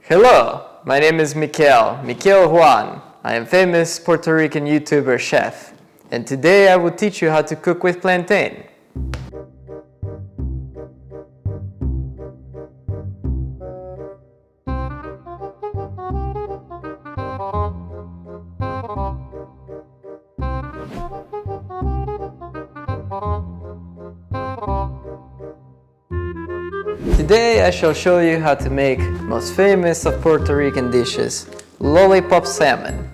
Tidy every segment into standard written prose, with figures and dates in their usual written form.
Hello, my name is Mikel Juan. I am famous Puerto Rican YouTuber chef, and today I will teach you how to cook with plantain. Today I shall show you how to make the most famous of Puerto Rican dishes, lollipop salmon.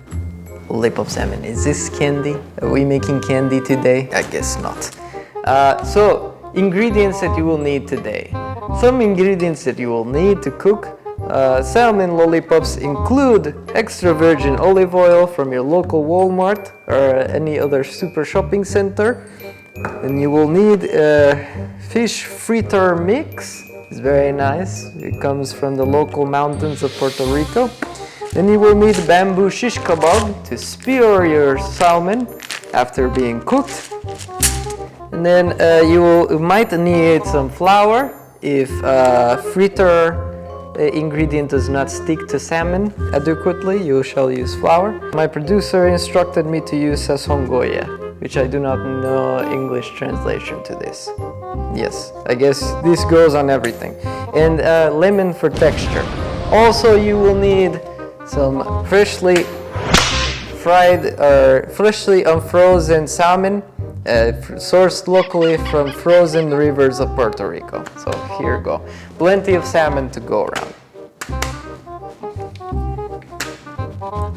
Lollipop salmon, is this candy? Are we making candy today? I guess not. So, ingredients that you will need today. Some ingredients that you will need to cook salmon lollipops include extra virgin olive oil from your local Walmart or any other super shopping center. And you will need fish fritter mix. It's very nice. It comes from the local mountains of Puerto Rico. Then you will need bamboo shish kebab to spear your salmon after being cooked. And then you might need some flour if fritter ingredient does not stick to salmon adequately. You shall use flour. My producer instructed me to use sazongoya, which I do not know English translation to this. Yes, I guess this goes on everything. And lemon for texture. Also, you will need some freshly fried or freshly unfrozen salmon sourced locally from frozen rivers of Puerto Rico. So here you go. Plenty of salmon to go around.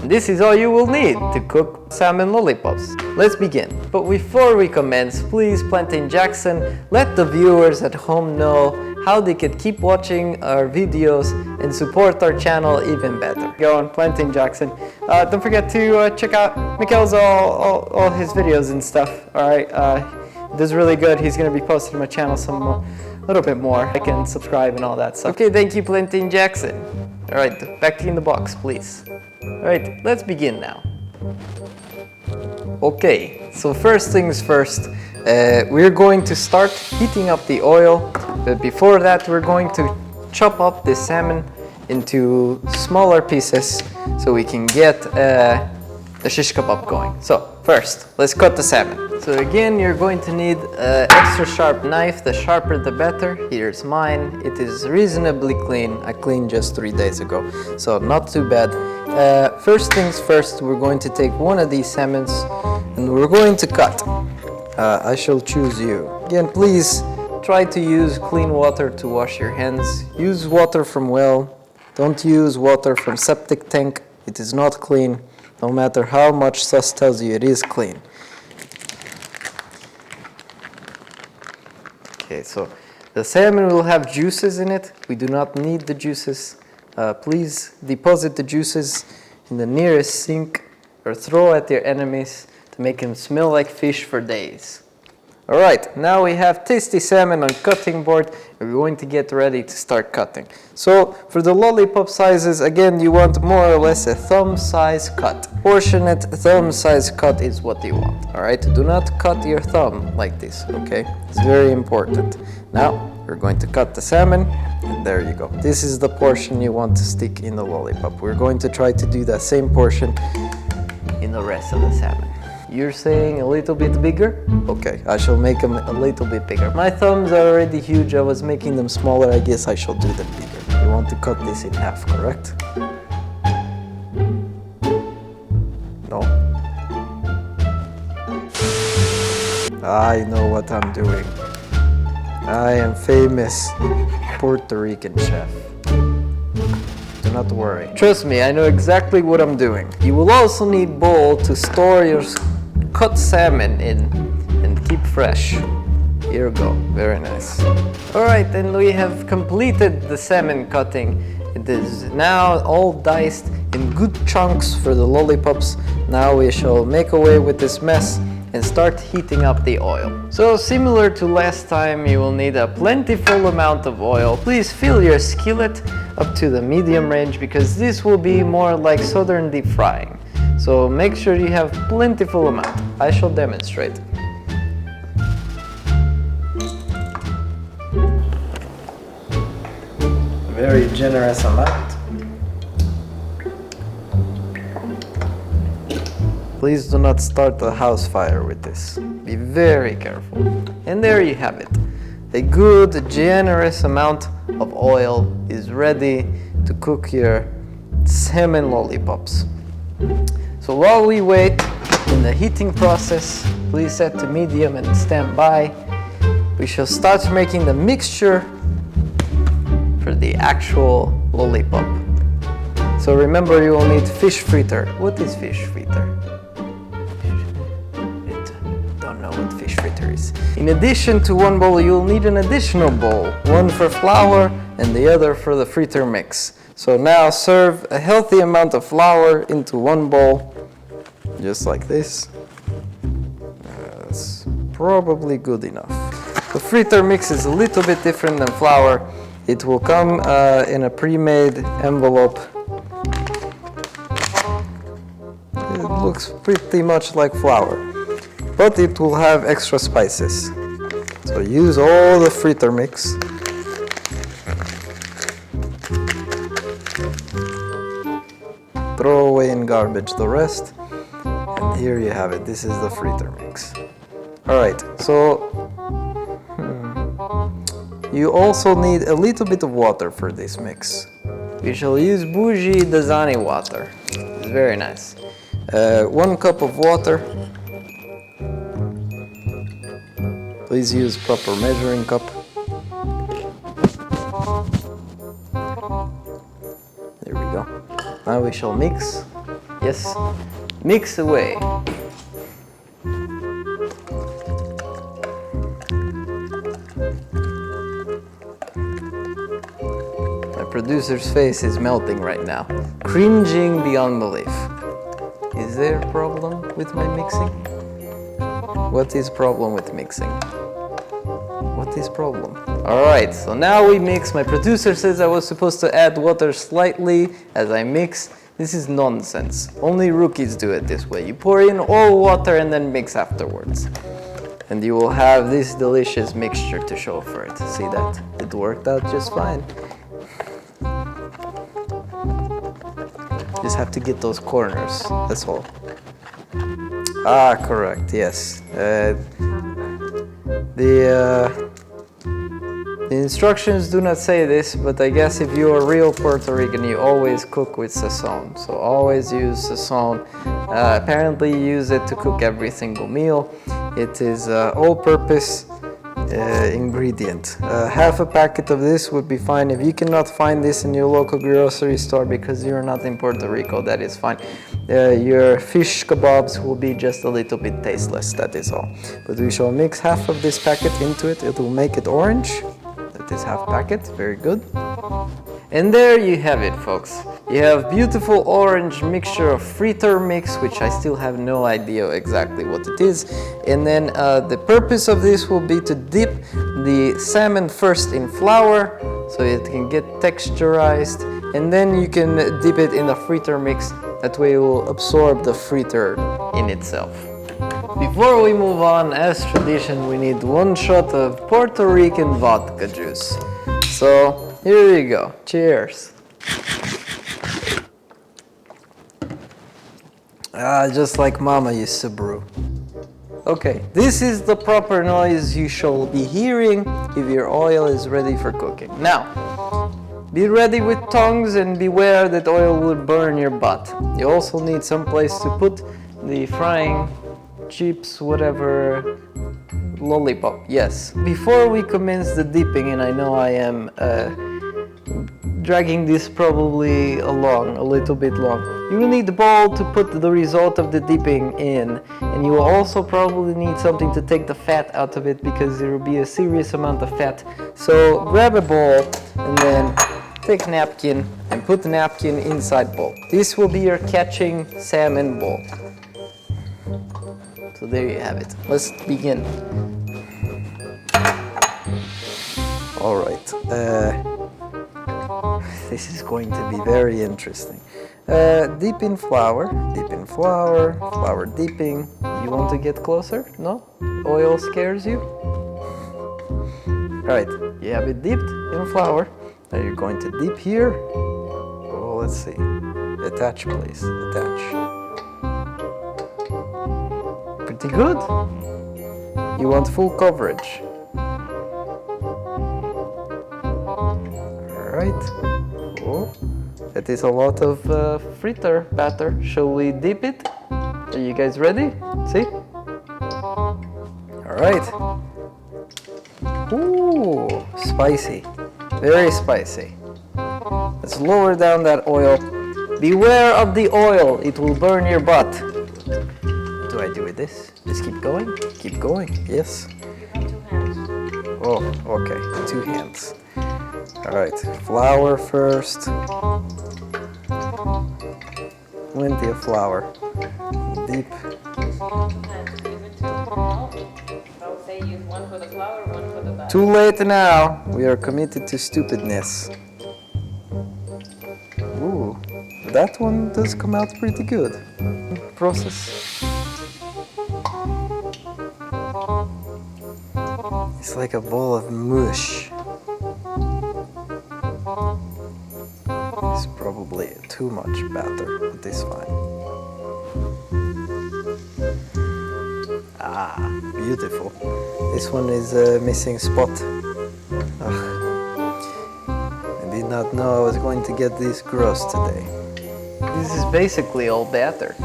This is all you will need to cook salmon lollipops. Let's begin. But before we commence, please, Plantain Jackson, let the viewers at home know how they could keep watching our videos and support our channel even better. Go on, Plantain Jackson. Don't forget to check out Mikel's all his videos and stuff. All right, he does really good. He's gonna be posting to my channel a little bit more. Like and subscribe and all that stuff. Okay, thank you, Plantain Jackson. All right, back in the box, please. All right, let's begin now. Okay, so first things first, we're going to start heating up the oil, but before that we're going to chop up the salmon into smaller pieces so we can get the shish kebab going. So first, let's cut the salmon. So again, you're going to need an extra sharp knife. The sharper the better. Here's mine. It is reasonably clean. I cleaned just 3 days ago, so not too bad. First things first, we're going to take one of these salmons and we're going to cut. I shall choose you. Again, please try to use clean water to wash your hands. Use water from well. Don't use water from septic tank. It is not clean. No matter how much sauce tells you it is clean. Okay, so the salmon will have juices in it. We do not need the juices. Please deposit the juices in the nearest sink or throw at your enemies to make them smell like fish for days. All right, now we have tasty salmon on cutting board and we're going to get ready to start cutting. So for the lollipop sizes, again, you want more or less a thumb size cut. Proportionate thumb size cut is what you want, all right? Do not cut your thumb like this, okay? It's very important. Now, we're going to cut the salmon, and there you go. This is the portion you want to stick in the lollipop. We're going to try to do that same portion in the rest of the salmon. You're saying a little bit bigger? Okay, I shall make them a little bit bigger. My thumbs are already huge. I was making them smaller. I guess I shall do them bigger. You want to cut this in half, correct? No? I know what I'm doing. I am famous Puerto Rican chef. Do not worry. Trust me, I know exactly what I'm doing. You will also need bowl to store your cut salmon in and keep fresh. Here we go, very nice. All right, then we have completed the salmon cutting. It is now all diced in good chunks for the lollipops. Now we shall make away with this mess and start heating up the oil. So similar to last time, you will need a plentiful amount of oil. Please fill your skillet up to the medium range because this will be more like southern deep frying. So make sure you have plentiful amount. I shall demonstrate. Very generous amount. Please do not start a house fire with this. Be very careful. And there you have it. A good, generous amount of oil is ready to cook your salmon lollipops. So while we wait in the heating process, please set to medium and stand by. We shall start making the mixture for the actual lollipop. So remember, you will need fish fritter. What is fish fritter? Don't know what fish fritter is. In addition to one bowl, you'll need an additional bowl. One for flour and the other for the fritter mix. So now serve a healthy amount of flour into one bowl, just like this. That's probably good enough. The fritter mix is a little bit different than flour. It will come in a pre-made envelope. It looks pretty much like flour, but it will have extra spices. So use all the fritter mix. Throw away in garbage the rest. And here you have it. This is the fritter mix. Alright, so you also need a little bit of water for this mix. We shall use bougie Dasani water. It's very nice. 1 cup of water. Please use proper measuring cup. There we go. Now we shall mix. Yes, mix away. My producer's face is melting right now, cringing beyond belief. Is there a problem with my mixing? What is problem with mixing? What is problem? Alright, so now we mix. My producer says I was supposed to add water slightly as I mix. This is nonsense. Only rookies do it this way. You pour in all water and then mix afterwards. And you will have this delicious mixture to show for it. See that? It worked out just fine. Just have to get those corners, that's all. Ah, correct, yes. The instructions do not say this, but I guess if you're a real Puerto Rican, you always cook with sazon. So always use sazon. Apparently you use it to cook every single meal. It is all-purpose ingredient. Half a packet of this would be fine. If you cannot find this in your local grocery store because you're not in Puerto Rico, that is fine. Your fish kebabs will be just a little bit tasteless, that is all. But we shall mix half of this packet into it. It will make it orange. That is half packet, very good. And there you have it, folks. You have beautiful orange mixture of fritter mix, which I still have no idea exactly what it is. And then the purpose of this will be to dip the salmon first in flour so it can get texturized. And then you can dip it in the fritter mix. That way it will absorb the fritter in itself. Before we move on, as tradition, we need 1 shot of Puerto Rican vodka juice. So here you go. Cheers. Just like Mama used to brew. Okay, this is the proper noise you shall be hearing if your oil is ready for cooking. Now, be ready with tongs and beware that oil will burn your butt. You also need some place to put the frying chips, whatever, lollipop, yes. Before we commence the dipping, and I know I am dragging this probably along, a little bit long, you will need a bowl to put the result of the dipping in, and you will also probably need something to take the fat out of it because there will be a serious amount of fat. So grab a bowl and then take napkin and put the napkin inside bowl. This will be your catching salmon bowl. So there you have it. Let's begin. All right. This is going to be very interesting. Dip in flour, flour dipping. You want to get closer? No? Oil scares you? All right, you have it dipped in flour. Now you're going to dip here. Oh, let's see. Attach, please. Attach. Pretty good. You want full coverage. Alright. Oh, that is a lot of fritter batter. Shall we dip it? Are you guys ready? See? Alright. Ooh, spicy. Very spicy. Let's lower down that oil. Beware of the oil, it will burn your butt. What do I do with this? Just keep going? Keep going, yes. Oh, okay, 2 hands. Alright, flour first. Plenty of flour. Deep. Too late now. We are committed to stupidness. Ooh, that one does come out pretty good. Process. It's like a bowl of mush. It's probably too much batter, but it's fine. Ah, beautiful. This one is a missing spot. Ugh. I did not know I was going to get this gross today. This is basically all batter.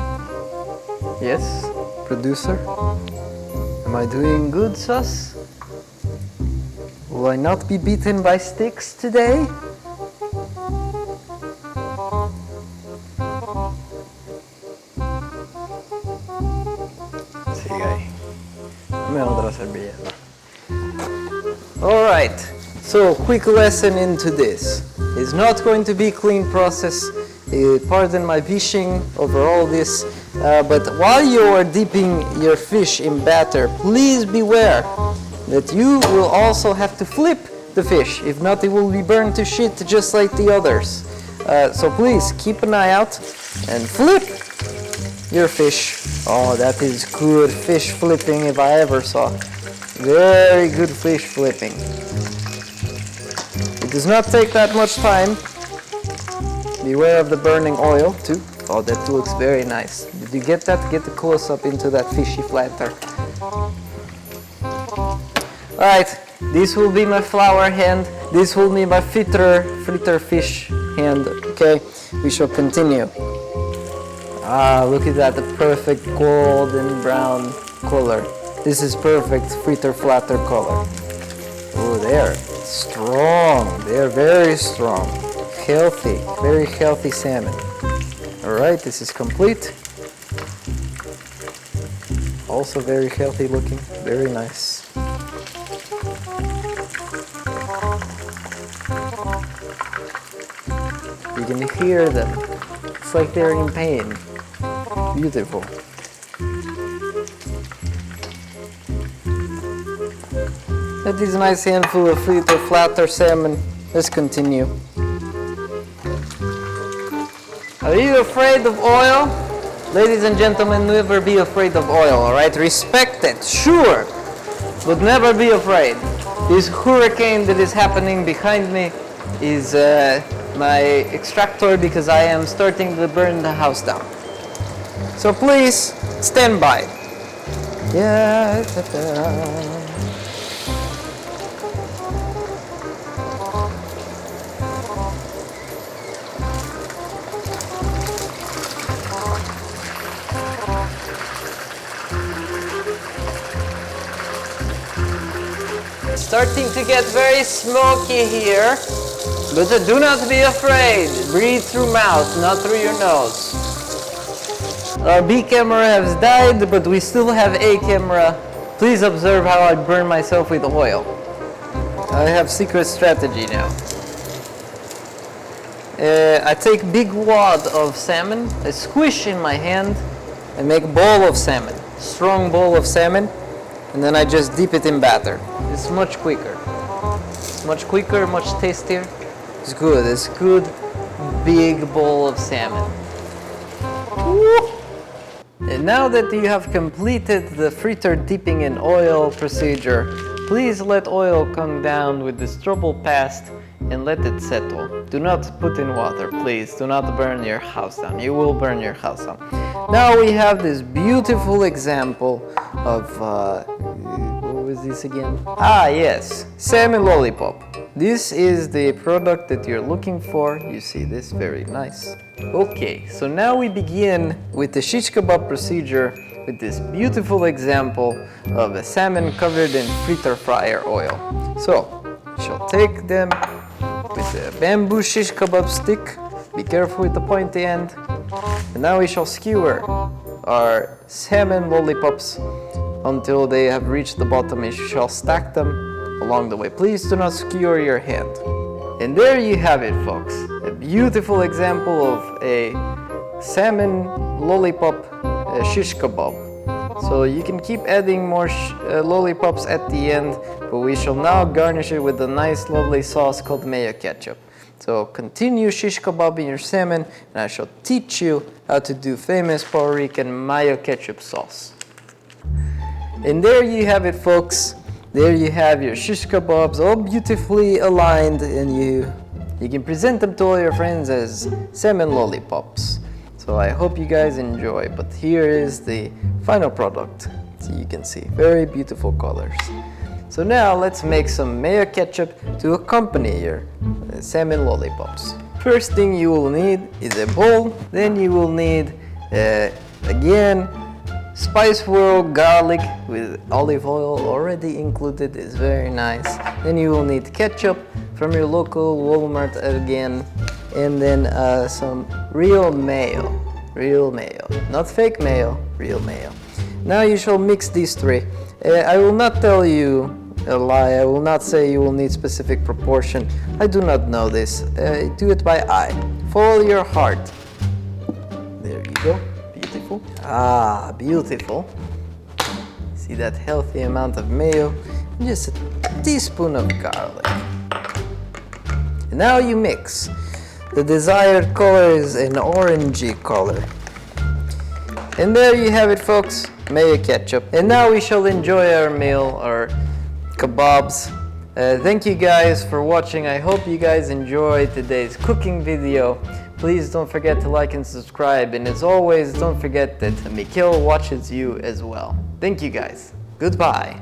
Yes, producer? Am I doing good, sus? Will I not be beaten by sticks today? Alright, so quick lesson into this. It's not going to be a clean process. Pardon my fishing over all this. But while you are dipping your fish in batter, please beware that you will also have to flip the fish. If not, it will be burned to shit just like the others. So please keep an eye out and flip your fish. Oh, that is good fish flipping if I ever saw. Very good fish flipping. It does not take that much time. Beware of the burning oil too. Oh, that looks very nice. Did you get that? Get the close up into that fishy flatter. Alright, this will be my flour hand. This will be my fritter fish hand. Okay, we shall continue. Ah, look at that, the perfect golden brown color. This is perfect fritter flatter color. Oh, they're strong. They're very strong. Healthy, very healthy salmon. Alright, this is complete. Also very healthy looking, very nice. You can hear them. It's like they're in pain. Beautiful. That is a nice handful of fritter flatter salmon. Let's continue. Are you afraid of oil? Ladies and gentlemen, never be afraid of oil, alright? Respect it, sure, but never be afraid. This hurricane that is happening behind me is my extractor because I am starting to burn the house down. So please, stand by. Yeah. Starting to get very smoky here, but do not be afraid. Breathe through mouth, not through your nose. Our B camera has died, but we still have A camera. Please observe how I burn myself with oil. I have secret strategy now. I take big wad of salmon, I squish in my hand, and make bowl of salmon, strong bowl of salmon, and then I just dip it in batter. It's much quicker. It's much quicker, much tastier. It's good. It's good big bowl of salmon. Woo! And now that you have completed the fritter dipping in oil procedure, please let oil come down with this trouble past and let it settle. Do not put in water, please. Do not burn your house down. You will burn your house down. Now we have this beautiful example of, what was this again? Ah, yes, salmon lollipop. This is the product that you're looking for. You see this, very nice. Okay, so now we begin with the shish kebab procedure with this beautiful example of a salmon covered in fritter fryer oil. So, we shall take them with a bamboo shish kebab stick. Be careful with the pointy end. And now we shall skewer our salmon lollipops until they have reached the bottom, and you shall stack them along the way. Please do not skewer your hand. And there you have it, folks. A beautiful example of a salmon lollipop shish kebab. So you can keep adding more lollipops at the end, but we shall now garnish it with a nice lovely sauce called Mayo ketchup. So continue shish kebabbing your salmon, and I shall teach you how to do famous Puerto Rican Mayo ketchup sauce. And there you have it, folks. There you have your shish kebabs all beautifully aligned, and you can present them to all your friends as salmon lollipops. So I hope you guys enjoy, but here is the final product. So you can see very beautiful colors. So now let's make some mayo ketchup to accompany your salmon lollipops. First thing you will need is a bowl. Then you will need, again, Spice World garlic with olive oil already included, is very nice. Then you will need ketchup from your local Walmart again, and then some real mayo, not fake mayo, real mayo. Now you shall mix these three. I will not tell you a lie. I will not say you will need specific proportion. I do not know this. Do it by eye. Follow your heart. There you go. Beautiful. Ah, beautiful. See that healthy amount of mayo, and just a teaspoon of garlic. And now you mix. The desired color is an orangey color. And there you have it, folks, mayo ketchup. And now we shall enjoy our meal, our kebabs. Thank you guys for watching. I hope you guys enjoyed today's cooking video. Please don't forget to like and subscribe, and as always, don't forget that Mikel watches you as well. Thank you guys. Goodbye.